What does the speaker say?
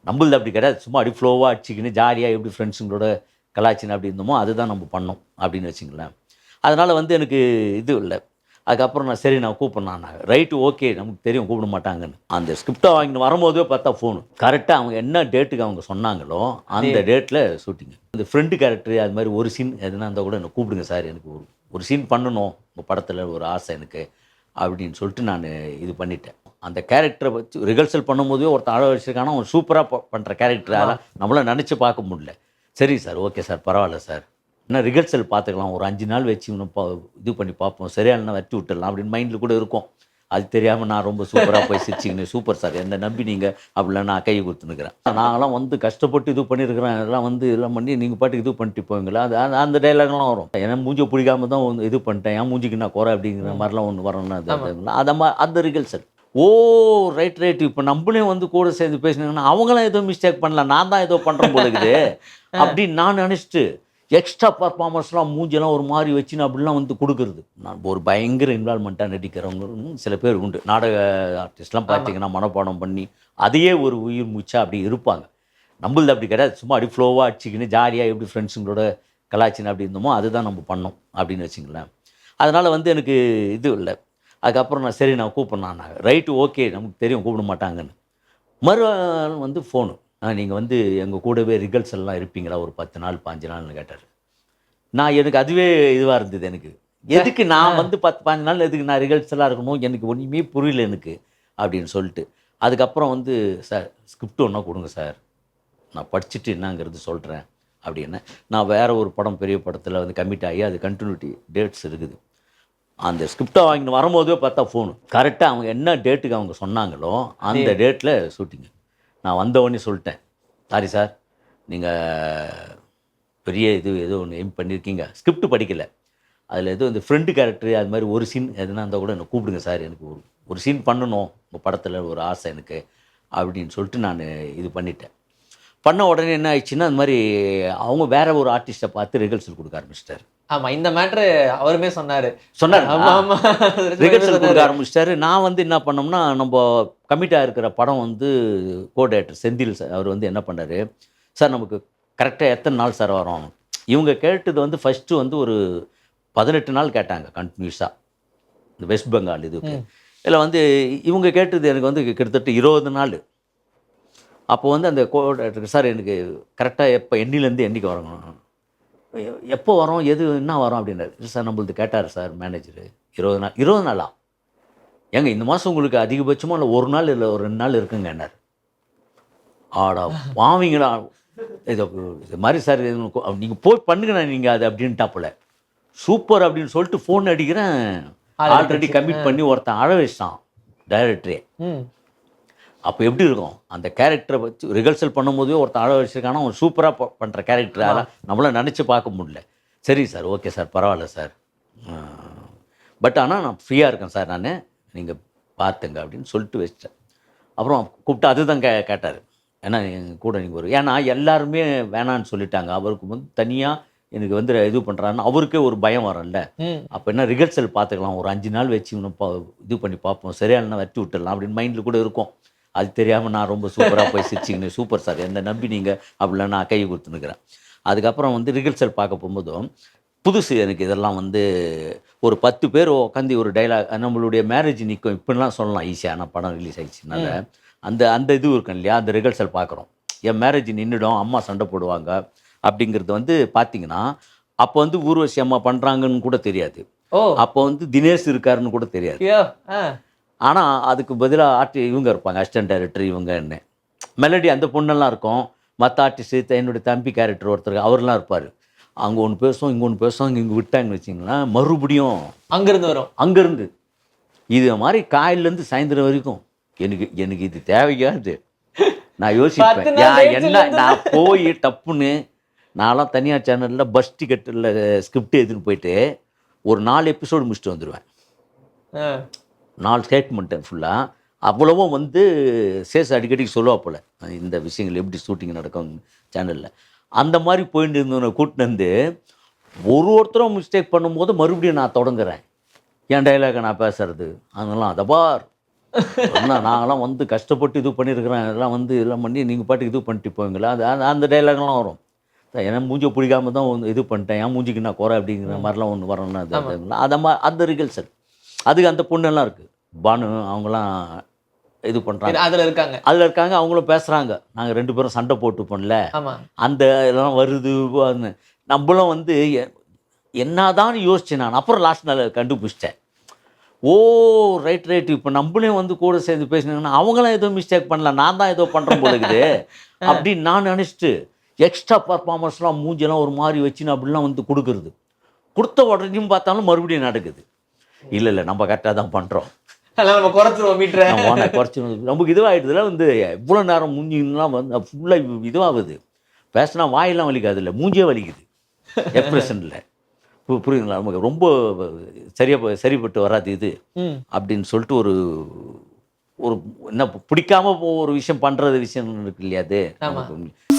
நம்மளது அப்படி கிடையாது. சும்மா அப்படி ஃப்ளோவாக அடிச்சிக்கின்னு ஜாலியாக எப்படி ஃப்ரெண்ட்ஸுங்களோட கலாச்சின்னு அப்படி இருந்தோமோ அதுதான் நம்ம பண்ணோம் அப்படின்னு வச்சுங்களேன். அதனால் வந்து எனக்கு இது இல்லை. அதுக்கப்புறம் நான் கூப்பிட்றேன் நான் ரைட்டு ஓகே நமக்கு தெரியும் கூப்பிட மாட்டாங்கன்னு. அந்த ஸ்கிரிப்டை வாங்கிட்டு வரும்போதே பார்த்தா ஃபோனு. கரெக்டாக அவங்க என்ன டேட்டுக்கு அவங்க சொன்னாங்களோ அந்த டேட்டில் ஷூட்டிங்கு. இந்த ஃப்ரெண்டு கேரக்டர் அது மாதிரி ஒரு சீன் எதுனா இருந்தால் கூட என்ன கூப்பிடுங்க சார், எனக்கு ஒரு சீன் பண்ணணும் உங்கள் படத்தில், ஒரு ஆசை எனக்கு அப்படின்னு சொல்லிட்டு நான் இது பண்ணிட்டேன். அந்த கேரக்டரை வச்சு ரிஹர்சல் பண்ணும்போதே ஒருத்தன் அழ வச்சிருக்கானா அவன் சூப்பராக பண்ணுற கேரக்டர், அதெல்லாம் நம்மளால் நினச்சி பார்க்க முடியல. சரி சார், ஓகே சார், பரவாயில்ல சார், என்ன ரிஹர்சல் பார்த்துக்கலாம், ஒரு 5 நாள் வச்சு இன்னும் இது பண்ணி பார்ப்போம், சரியானா வச்சு விட்டுடலாம் அப்படின்னு மைண்டில் கூட இருக்கும். அது தெரியாமல் நான் ரொம்ப சூப்பராக போய் சிரிச்சிக்கின்னு சூப்பர் சார் என்னை நம்பி நீங்கள் அப்படிலாம் நான் கை கொடுத்துனுக்கிறேன். நாங்களாம் வந்து கஷ்டப்பட்டு இது பண்ணியிருக்கிறேன், இதெல்லாம் வந்து இதெல்லாம் பண்ணி நீங்கள் பாட்டுக்கு இது பண்ணிட்டு போவீங்களா, அது அந்த டைலாக்லாம் வரும். ஏன்னா மூஞ்சி பிடிக்காம தான் வந்து இது பண்ணிட்டேன், ஏன் மூஞ்சிக்கு நான் குறை அப்படிங்கிற மாதிரிலாம் ஒன்று வரணும்னா அந்த ரிஹர்சல். ஓ ரைட் இப்போ நம்மளே வந்து கூட சேர்ந்து பேசினாங்கன்னா அவங்களாம் ஏதோ மிஸ்டேக் பண்ணல, நான் தான் ஏதோ பண்ணுறேன் போல இருக்குது அப்படின்னு நான் நினச்சிட்டு எக்ஸ்ட்ரா பர்ஃபார்மன்ஸ்லாம் மூஞ்செல்லாம் ஒரு மாதிரி வச்சுன்னு அப்படிலாம் வந்து கொடுக்குறது. நான் ஒரு பயங்கர இன்வால்மெண்ட்டாக நடிக்கிறவங்க சில பேர் உண்டு. நாடக ஆர்டிஸ்ட்லாம் பார்த்தீங்கன்னா மனப்பாடம் பண்ணி அதையே ஒரு உயிர் மூச்சா அப்படி இருப்பாங்க. நம்மளது அப்படி கிடையாது. சும்மா அப்படி ஃப்ளோவாக அடிச்சிக்கின்னு ஜாலியாக எப்படி ஃப்ரெண்ட்ஸுங்களோட கலாச்சின்னு அப்படி இருந்தோமோ அதுதான் நம்ம பண்ணோம் அப்படின்னு வச்சுங்களேன். அதனால் வந்து எனக்கு இது இல்லை. அதுக்கப்புறம் நான் கூப்பிட்றேன் நான் ரைட்டு ஓகே நமக்கு தெரியும் கூப்பிட மாட்டாங்கன்னு. மறுநாள் வந்து ஃபோனு. நீங்கள் வந்து எங்கள் கூடவே ரிஹர்சல்லாம் இருப்பீங்களா ஒரு 10 நாள் 15 நாள்னு கேட்டார். எனக்கு அதுவே இதுவாக இருந்தது. எனக்கு எதுக்கு நான் வந்து 10-15 நாள் எதுக்கு நான் ரிஹர்சலாக இருக்கணும், எனக்கு ஒன்றுமே புரியல எனக்கு அப்படின்னு சொல்லிட்டு. அதுக்கப்புறம் வந்து சார் ஸ்கிரிப்ட் ஒன்றா கொடுங்க சார், நான் படிச்சுட்டு என்னங்கிறது சொல்கிறேன் அப்படின்னு. நான் வேறு ஒரு படம் பெரிய படத்தில் வந்து கமிட் ஆகி அது கண்டினியூட்டி டேட்ஸ் இருக்குது. அந்த ஸ்கிரிப்டை வாங்கிட்டு வரும்போதே பார்த்தா ஃபோனு. கரெக்டாக அவங்க என்ன டேட்டுக்கு அவங்க சொன்னாங்களோ அந்த டேட்டில் ஷூட்டிங்கு. நான் வந்தவொடனே சொல்லிட்டேன், சாரி சார், நீங்கள் பெரிய ஏதோ ஒன்று எய்ம் பண்ணியிருக்கீங்க, ஸ்கிரிப்ட் படிக்கலை, அதில் ஏதோ இந்த ஃப்ரெண்டு கேரக்டர் அது மாதிரி ஒரு சீன் எதுனா இருந்தால் கூட என்னை கூப்பிடுங்க சார், எனக்கு ஒரு சீன் பண்ணணும் உங்கள் படத்தில், ஒரு ஆசை எனக்கு அப்படின்னு சொல்லிட்டு நான் இது பண்ணிட்டேன். பண்ண உடனே என்ன ஆயிடுச்சுன்னா, அந்த மாதிரி அவங்க வேற ஒரு ஆர்டிஸ்ட்டை பார்த்து ரிஹர்சல் கொடுக்க ஆரம்பிச்சிட்டாரு. ஆமா, இந்த மேட்ரு அவருமே சொன்னார். ரிஹர்சல் கொடுக்க ஆரம்பிச்சிட்டாரு. நான் வந்து என்ன பண்ணோம்னா, நம்ம கமிட்டாக இருக்கிற படம் வந்து கோஆர்டினேட்டர் செந்தில் சார் அவர் வந்து என்ன பண்ணார், சார் நமக்கு கரெக்டாக எத்தனை நாள் சார் வரும். இவங்க கேட்டது வந்து ஃபஸ்ட்டு வந்து ஒரு 18 நாள் கேட்டாங்க கண்டினியூஸாக, இந்த வெஸ்ட் பெங்கால் இதுக்கு. இதில் வந்து இவங்க கேட்டது எனக்கு வந்து கிட்டத்தட்ட 20 நாள். அப்போ வந்து அந்த கோஆர்டினேட்டர் சார் எனக்கு கரெக்டாக எப்போ எண்ணிலேருந்து என்றைக்கு வரணும், எப்போ வரோம், எது என்ன வரோம் அப்படின்னாரு. சார் நம்மளது கேட்டார் சார் மேனேஜரு, 20 நாளா ஏங்க இந்த மாதம் உங்களுக்கு அதிகபட்சமாக இல்லை 1 நாள் இல்லை ஒரு 2 நாள் இருக்குங்க என்னார். ஆடா வாவீங்களா, இது மாதிரி சார் நீங்கள் போய் பண்ணுங்கண்ணா நீங்கள் அது அப்படின்ட்டாப்புல. சூப்பர் அப்படின்னு சொல்லிட்டு ஃபோன் அடிக்கிறேன், ஆல்ரெடி கமிட் பண்ணி ஒருத்தன் அழ வச்சிட்டான் டைரக்டரே. அப்போ எப்படி இருக்கும், அந்த கேரக்டரை வச்சு ரிஹர்சல் பண்ணும்போதே ஒருத்தன் அழ வச்சிருக்கானா அவன் சூப்பராக பண்ணுற கேரக்டர், அதெல்லாம் நம்மளால் நினச்சி பார்க்க முடியல. சரி சார், ஓகே சார், பரவாயில்ல சார், பட் ஆனால் நான் ஃப்ரீயாக இருக்கேன் சார், நான் நீங்கள் பார்த்துங்க அப்படின்னு சொல்லிட்டு வச்சிட்டேன். அப்புறம் கூப்பிட்டு அதுதான் கேட்டார், ஏன்னா எங்கள் கூட நீங்கள் ஏன்னா எல்லாருமே வேணான்னு சொல்லிட்டாங்க. அவருக்கு வந்து தனியாக எனக்கு வந்து இது பண்ணுறாருன்னு அவருக்கே ஒரு பயம் வரும்ல. அப்போ என்ன ரிஹர்சல் பார்த்துக்கலாம், ஒரு 5 நாள் வச்சு இன்னும் இது பண்ணி பார்ப்போம், சரியானா வச்சு விட்டுடலாம் அப்படின்னு மைண்டில் கூட இருக்கும். அது தெரியாமல் நான் ரொம்ப சூப்பராக போய் சிரிச்சிக்கின்னு சூப்பர் சார் என்னை நம்பி நீங்கள் அப்படிலாம் நான் கை கொடுத்துனுக்கிறேன். அதுக்கப்புறம் வந்து ரிஹர்சல் பார்க்க போகும்போதும் புதுசு எனக்கு இதெல்லாம் வந்து ஒரு 10 பேர் உட்காந்து ஒரு டைலாக், நம்மளுடைய மேரேஜ் நிற்கும் இப்படிலாம் சொல்லலாம் ஈஸியாக, ஆனால் படம் ரிலீஸ் ஆகிடுச்சுனால அந்த இது இருக்கும் இல்லையா, அந்த ரிஹர்சல் பார்க்குறோம். என் மேரேஜ் நின்றுடும், அம்மா சண்டை போடுவாங்க அப்படிங்கிறது வந்து பார்த்தீங்கன்னா, அப்போ வந்து ஊர்வசி அம்மா பண்ணுறாங்கன்னு கூட தெரியாது. அப்போ வந்து தினேஷ் இருக்காருன்னு கூட தெரியாது. ஆனால் அதுக்கு பதிலாக இவங்க இருப்பாங்க, அசிஸ்டன்ட் டைரக்டர் இவங்க என்ன மெலடி அந்த பொண்ணெல்லாம் இருக்கும். மற்ற ஆர்டிஸ்ட்டு என்னுடைய தம்பி கேரக்டர் ஒருத்தர் அவர்லாம் இருப்பார். அங்கே ஒன்று பேசுவோம், இங்கே ஒன்று பேசுவோம், இங்கே விட்டாங்கன்னு வச்சிங்களேன், மறுபடியும் அங்கேருந்து வரும். அங்கேருந்து இது மாதிரி காலையிலேருந்து சாயந்தரம் வரைக்கும் எனக்கு இது தேவையாது. நான் யோசிப்பேன், என்ன நான் போய் டப்புன்னு நான்லாம் தனியார் சேனலில் பஸ் டிக்கெட்டில் ஸ்கிரிப்ட் எடுத்துன்னு போயிட்டு ஒரு 4 எபிசோடு முடிச்சுட்டு வந்துடுவேன். 4 ஸ்டேட்மெண்ட்டு ஃபுல்லாக அவ்வளவும் வந்து அடிக்கடி சொல்லுவா போல், இந்த விஷயங்கள் எப்படி ஷூட்டிங் நடக்கும் சேனலில். அந்த மாதிரி போயிட்டு இருந்தவனை கூட்டின்னு வந்து ஒருத்தரும் மிஸ்டேக் பண்ணும்போது மறுபடியும் நான் தொடங்குறேன் என் டைலாகை நான் பேசுறது. அதெல்லாம் அதை பார் சொன்னா நாங்களாம் வந்து கஷ்டப்பட்டு இது பண்ணியிருக்கிறேன், இதெல்லாம் வந்து இதெல்லாம் பண்ணி நீங்கள் பாட்டுக்கு இது பண்ணிட்டு போவீங்களா? அது அந்த அந்த டைலாக்லாம் வரும். ஏன்னா மூஞ்சியை பிடிக்காம தான் வந்து இது பண்ணிட்டேன், என் மூஞ்சிக்கு நான் குறை அப்படிங்கிற மாதிரிலாம் ஒன்று வரணும். அது ஆமா. அதுங்களா அந்த ரிகல்சல் அதுக்கு அந்த பொண்ணெல்லாம் இருக்குது. பானு அவங்களாம் இது பண்ணுறாங்க. அதுல இருக்காங்க. அதில் இருக்காங்க, அவங்களும் பேசுகிறாங்க. நாங்கள் 2 பேரும் சண்டை போட்டு பண்ணல, ஆமா. அந்த இதெல்லாம் வருது நம்மளும் வந்து என்னதான் யோசிச்சேன் நான். அப்புறம் லாஸ்ட் நாள் கண்டுபிடிச்சிட்டேன். ஓ ரைட் ரைட், இப்போ நம்மளே வந்து கூட சேர்ந்து பேசினாங்கன்னா அவங்களாம் ஏதோ மிஸ்டேக் பண்ணல, நான் தான் ஏதோ பண்ணுறேன் போல இருக்குது அப்படின்னு நான் நினச்சிட்டு எக்ஸ்ட்ரா பர்ஃபார்மன்ஸ்லாம் மூஞ்செல்லாம் ஒரு மாதிரி வச்சுன்னு அப்படிலாம் வந்து கொடுக்குறது. கொடுத்த உடனேயும் பார்த்தாலும் மறுபடியும் நடக்குது. இல்லை இல்லை, நம்ம கரெக்டாக தான் பண்ணுறோம், அதனால நம்ம குறைச்சிருவோம் மீட்டரை. நம்ம குறைச்சி நமக்கு இதுவாகிடுதுல வந்து எவ்வளோ நேரம் மூஞ்சிலாம் வந்து ஃபுல்லாக இதுவாகுது. பேசினா வாயெல்லாம் வலிக்காது, இல்லை மூஞ்சியே வலிக்குது எக்ஸ்பிரஷனில். புரியுதுங்களா? நமக்கு ரொம்ப சரிப்பட்டு வராது இது ம். அப்படின்னு சொல்லிட்டு ஒரு ஒரு என்ன பிடிக்காம ஒரு விஷயம் பண்ணுறது விஷயம் இருக்கு இல்லையா அது ஆமா. நமக்கு